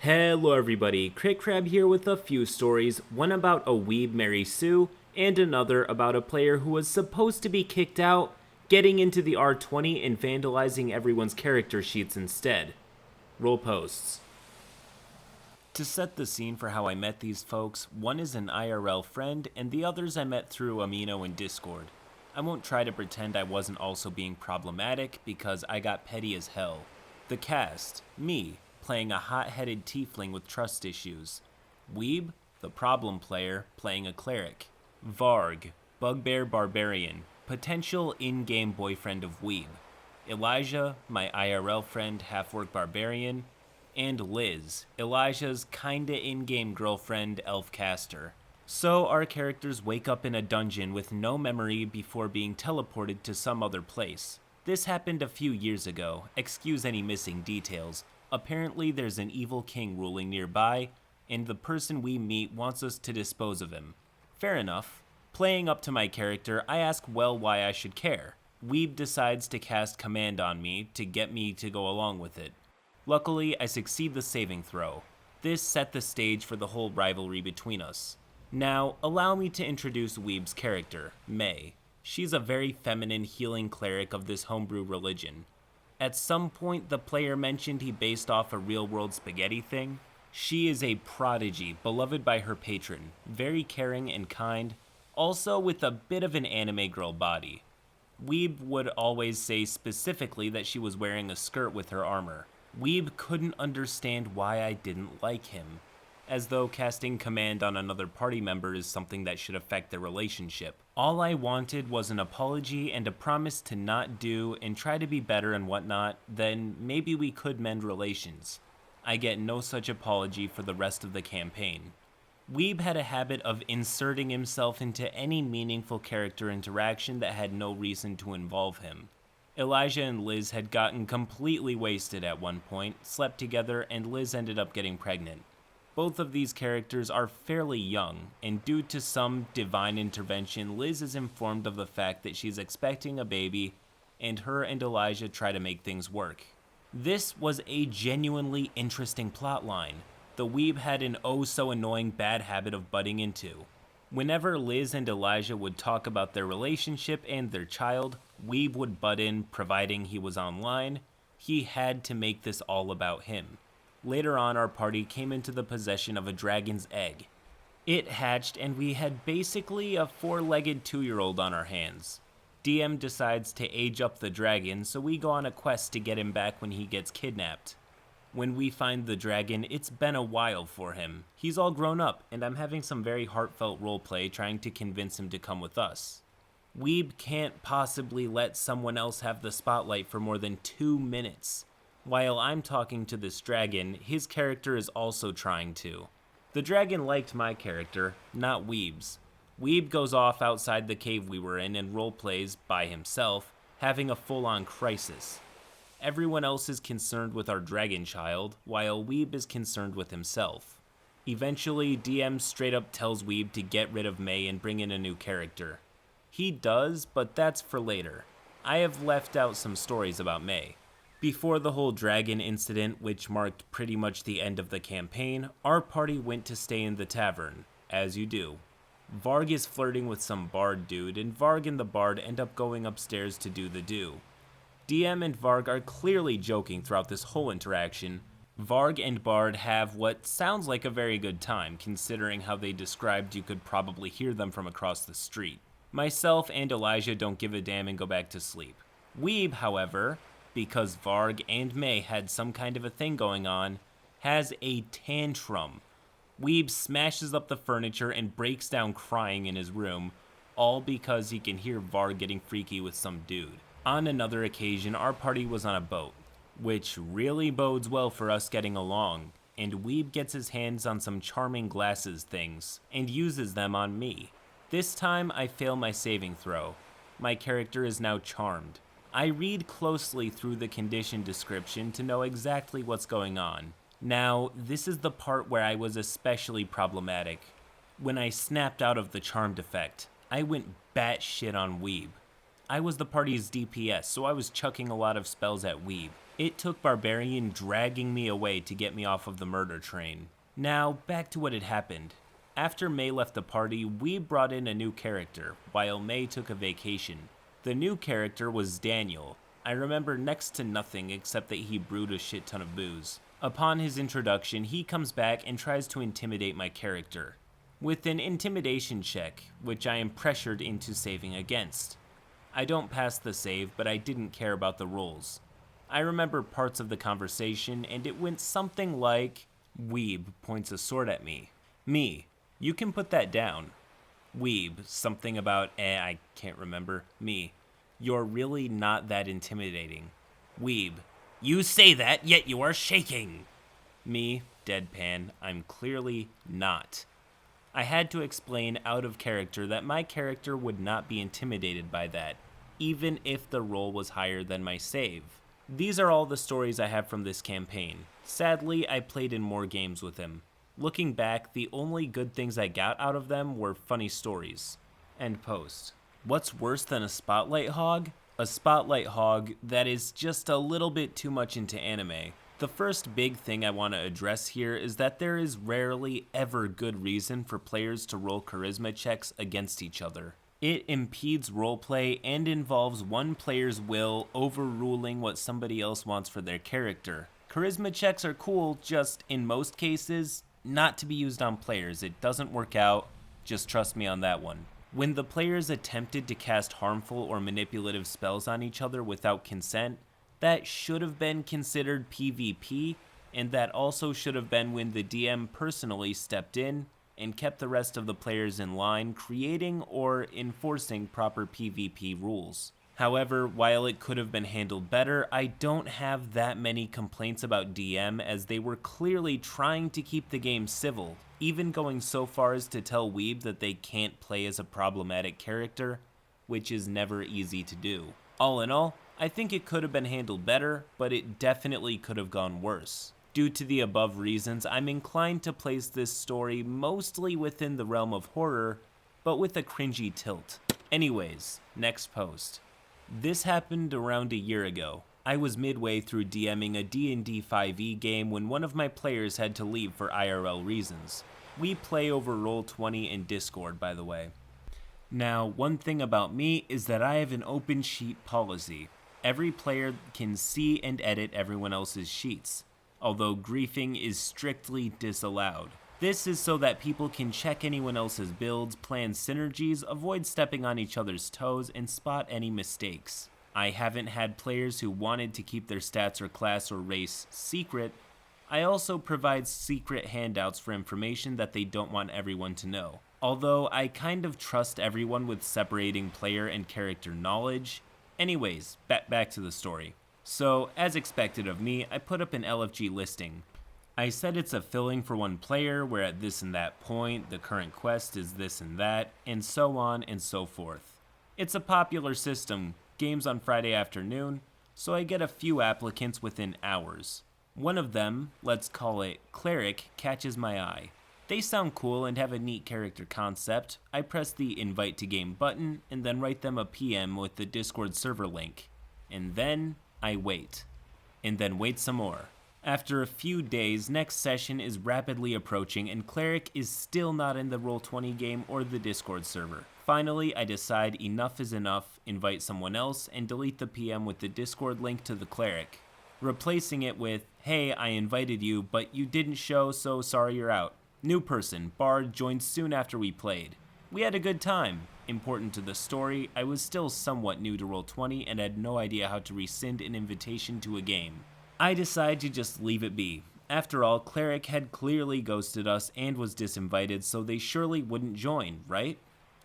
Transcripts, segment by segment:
Hello everybody, CritCrab here with a few stories, one about a weeb Mary Sue, and another about a player who was supposed to be kicked out, getting into the R20 and vandalizing everyone's character sheets instead. Roll posts. To set the scene for how I met these folks, one is an IRL friend, and the others I met through Amino and Discord. I won't try to pretend I wasn't also being problematic, because I got petty as hell. The cast, me, playing a hot-headed tiefling with trust issues. Weeb, the problem player, playing a cleric. Varg, bugbear barbarian, potential in-game boyfriend of Weeb. Elijah, my IRL friend, half-orc barbarian. And Liz, Elijah's kinda in-game girlfriend, elf caster. So our characters wake up in a dungeon with no memory before being teleported to some other place. This happened a few years ago, excuse any missing details. Apparently there's an evil king ruling nearby, and the person we meet wants us to dispose of him. Fair enough. Playing up to my character, I ask why I should care. Weeb decides to cast command on me to get me to go along with it. Luckily, I succeed the saving throw. This set the stage for the whole rivalry between us. Now, allow me to introduce Weeb's character, May. She's a very feminine healing cleric of this homebrew religion. At some point, the player mentioned he based off a real-world spaghetti thing. She is a prodigy, beloved by her patron, very caring and kind, also with a bit of an anime girl body. Weeb would always say specifically that she was wearing a skirt with her armor. Weeb couldn't understand why I didn't like him, as though casting command on another party member is something that should affect their relationship. All I wanted was an apology and a promise to not do and try to be better and whatnot, then maybe we could mend relations. I get no such apology for the rest of the campaign. Weeb had a habit of inserting himself into any meaningful character interaction that had no reason to involve him. Elijah and Liz had gotten completely wasted at one point, slept together, and Liz ended up getting pregnant. Both of these characters are fairly young, and due to some divine intervention, Liz is informed of the fact that she's expecting a baby, and her and Elijah try to make things work. This was a genuinely interesting plotline. The Weeb had an oh-so-annoying bad habit of butting into. Whenever Liz and Elijah would talk about their relationship and their child, Weeb would butt in, providing he was online. He had to make this all about him. Later on, our party came into the possession of a dragon's egg. It hatched, and we had basically a four-legged 2-year-old on our hands. DM decides to age up the dragon, so we go on a quest to get him back when he gets kidnapped. When we find the dragon, it's been a while for him. He's all grown up, and I'm having some very heartfelt roleplay trying to convince him to come with us. Weeb can't possibly let someone else have the spotlight for more than 2 minutes. While I'm talking to this dragon, his character is also trying to. The dragon liked my character, not Weeb's. Weeb goes off outside the cave we were in and roleplays by himself, having a full-on crisis. Everyone else is concerned with our dragon child, while Weeb is concerned with himself. Eventually, DM straight up tells Weeb to get rid of May and bring in a new character. He does, but that's for later. I have left out some stories about May. Before the whole dragon incident, which marked pretty much the end of the campaign, our party went to stay in the tavern, as you do. Varg is flirting with some bard dude, and Varg and the bard end up going upstairs to do the do. DM and Varg are clearly joking throughout this whole interaction. Varg and Bard have what sounds like a very good time, considering how they described you could probably hear them from across the street. Myself and Elijah don't give a damn and go back to sleep. Weeb, however, because Varg and May had some kind of a thing going on, has a tantrum. Weeb smashes up the furniture and breaks down crying in his room, all because he can hear Varg getting freaky with some dude. On another occasion, our party was on a boat, which really bodes well for us getting along, and Weeb gets his hands on some charming glasses things, and uses them on me. This time, I fail my saving throw. My character is now charmed. I read closely through the condition description to know exactly what's going on. Now, this is the part where I was especially problematic. When I snapped out of the charmed effect, I went batshit on Weeb. I was the party's DPS, so I was chucking a lot of spells at Weeb. It took Barbarian dragging me away to get me off of the murder train. Now, back to what had happened. After May left the party, we brought in a new character, while May took a vacation. The new character was Daniel. I remember next to nothing except that he brewed a shit ton of booze. Upon his introduction, he comes back and tries to intimidate my character, with an intimidation check, which I am pressured into saving against. I don't pass the save, but I didn't care about the rolls. I remember parts of the conversation, and it went something like, Weeb points a sword at me. Me, you can put that down. Weeb, something about, I can't remember. Me, you're really not that intimidating. Weeb, you say that, yet you are shaking. Me, deadpan, I'm clearly not. I had to explain out of character that my character would not be intimidated by that, even if the roll was higher than my save. These are all the stories I have from this campaign. Sadly, I played in more games with him. Looking back, the only good things I got out of them were funny stories. End post. What's worse than a spotlight hog? A spotlight hog that is just a little bit too much into anime. The first big thing I want to address here is that there is rarely ever good reason for players to roll charisma checks against each other. It impedes roleplay and involves one player's will overruling what somebody else wants for their character. Charisma checks are cool, just in most cases, not to be used on players. It doesn't work out, just trust me on that one. When the players attempted to cast harmful or manipulative spells on each other without consent, that should have been considered PvP, and that also should have been when the DM personally stepped in and kept the rest of the players in line, creating or enforcing proper PvP rules. However, while it could have been handled better, I don't have that many complaints about DM, as they were clearly trying to keep the game civil, even going so far as to tell Weeb that they can't play as a problematic character, which is never easy to do. All in all, I think it could have been handled better, but it definitely could have gone worse. Due to the above reasons, I'm inclined to place this story mostly within the realm of horror, but with a cringy tilt. Anyways, next post. This happened around a year ago. I was midway through DMing a D&D 5e game when one of my players had to leave for IRL reasons. We play over Roll20 and Discord, by the way. Now, one thing about me is that I have an open sheet policy. Every player can see and edit everyone else's sheets, although griefing is strictly disallowed. This is so that people can check anyone else's builds, plan synergies, avoid stepping on each other's toes, and spot any mistakes. I haven't had players who wanted to keep their stats or class or race secret. I also provide secret handouts for information that they don't want everyone to know. Although I kind of trust everyone with separating player and character knowledge. Anyways, back to the story. So, as expected of me, I put up an LFG listing. I said it's a filling for one player, where at this and that point, the current quest is this and that, and so on and so forth. It's a popular system, games on Friday afternoon, so I get a few applicants within hours. One of them, let's call it Cleric, catches my eye. They sound cool and have a neat character concept. I press the invite to game button and then write them a PM with the Discord server link. And then I wait. And then wait some more. After a few days, next session is rapidly approaching and Cleric is still not in the Roll20 game or the Discord server. Finally, I decide enough is enough, invite someone else, and delete the PM with the Discord link to the Cleric, replacing it with, hey, I invited you, but you didn't show, so sorry you're out. New person, Bard, joined soon after we played. We had a good time. Important to the story, I was still somewhat new to Roll20 and had no idea how to rescind an invitation to a game. I decide to just leave it be. After all, Cleric had clearly ghosted us and was disinvited, so they surely wouldn't join, right?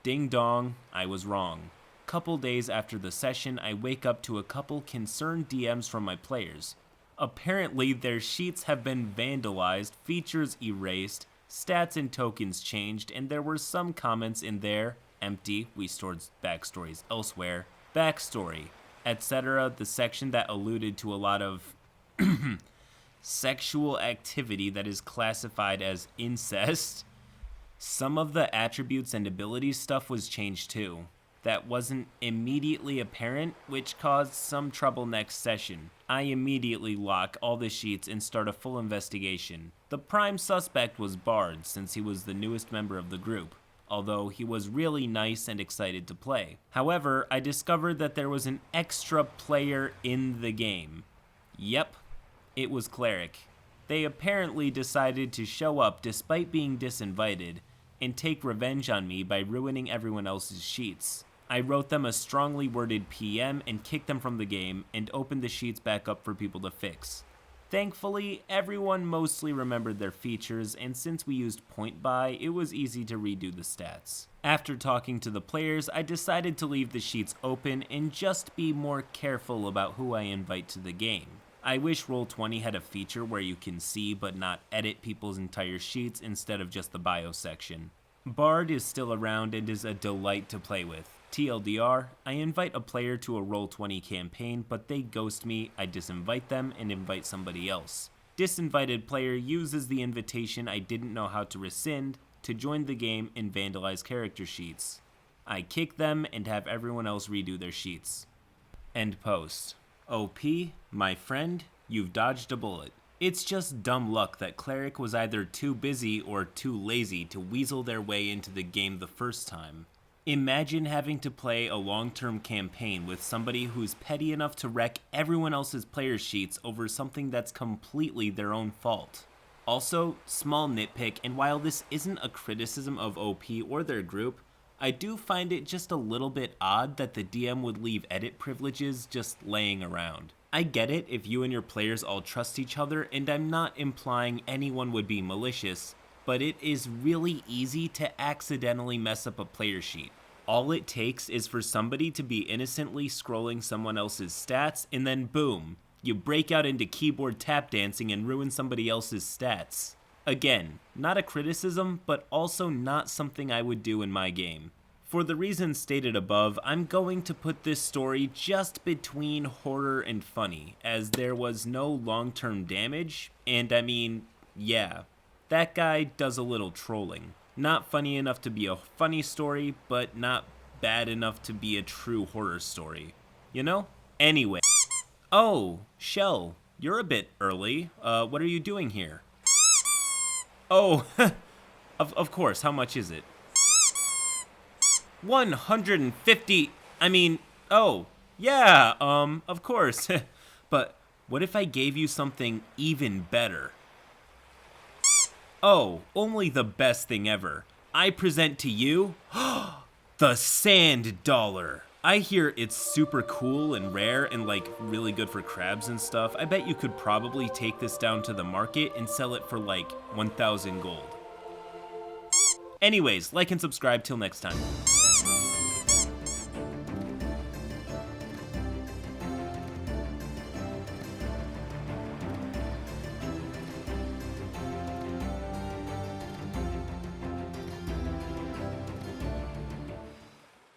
Ding dong, I was wrong. Couple days after the session, I wake up to a couple concerned DMs from my players. Apparently, their sheets have been vandalized, features erased, stats and tokens changed, and there were some comments in there, empty, we stored backstories elsewhere, backstory, etc., the section that alluded to a lot of sexual activity that is classified as incest. Some of the attributes and abilities stuff was changed too. that wasn't immediately apparent, which caused some trouble next session. I immediately lock all the sheets and start a full investigation. The prime suspect was Bard, since he was the newest member of the group, although he was really nice and excited to play. However, I discovered that there was an extra player in the game. Yep, it was Cleric. They apparently decided to show up despite being disinvited and take revenge on me by ruining everyone else's sheets. I wrote them a strongly worded PM and kicked them from the game and opened the sheets back up for people to fix. Thankfully, everyone mostly remembered their features, and since we used point buy, it was easy to redo the stats. After talking to the players, I decided to leave the sheets open and just be more careful about who I invite to the game. I wish Roll20 had a feature where you can see but not edit people's entire sheets instead of just the bio section. Bard is still around and is a delight to play with. TLDR, I invite a player to a Roll20 campaign, but they ghost me, I disinvite them and invite somebody else. Disinvited player uses the invitation I didn't know how to rescind to join the game and vandalize character sheets. I kick them and have everyone else redo their sheets. End post. OP, my friend, you've dodged a bullet. It's just dumb luck that Cleric was either too busy or too lazy to weasel their way into the game the first time. Imagine having to play a long-term campaign with somebody who's petty enough to wreck everyone else's player sheets over something that's completely their own fault. Also, small nitpick, and while this isn't a criticism of OP or their group, I do find it just a little bit odd that the DM would leave edit privileges just laying around. I get it if you and your players all trust each other, and I'm not implying anyone would be malicious, but it is really easy to accidentally mess up a player sheet. All it takes is for somebody to be innocently scrolling someone else's stats, and then boom, you break out into keyboard tap dancing and ruin somebody else's stats. Again, not a criticism, but also not something I would do in my game. For the reasons stated above, I'm going to put this story just between horror and funny, as there was no long-term damage, and I mean, yeah, that guy does a little trolling. Not funny enough to be a funny story, but not bad enough to be a true horror story. You know? Anyway. Oh, Shell, you're a bit early. What are you doing here? Oh, of course, how much is it? 150, oh, yeah, of course. But what if I gave you something even better? Oh, only the best thing ever. I present to you, the Sand Dollar. I hear it's super cool and rare and like really good for crabs and stuff. I bet you could probably take this down to the market and sell it for like 1,000 gold. Anyways, like and subscribe till next time.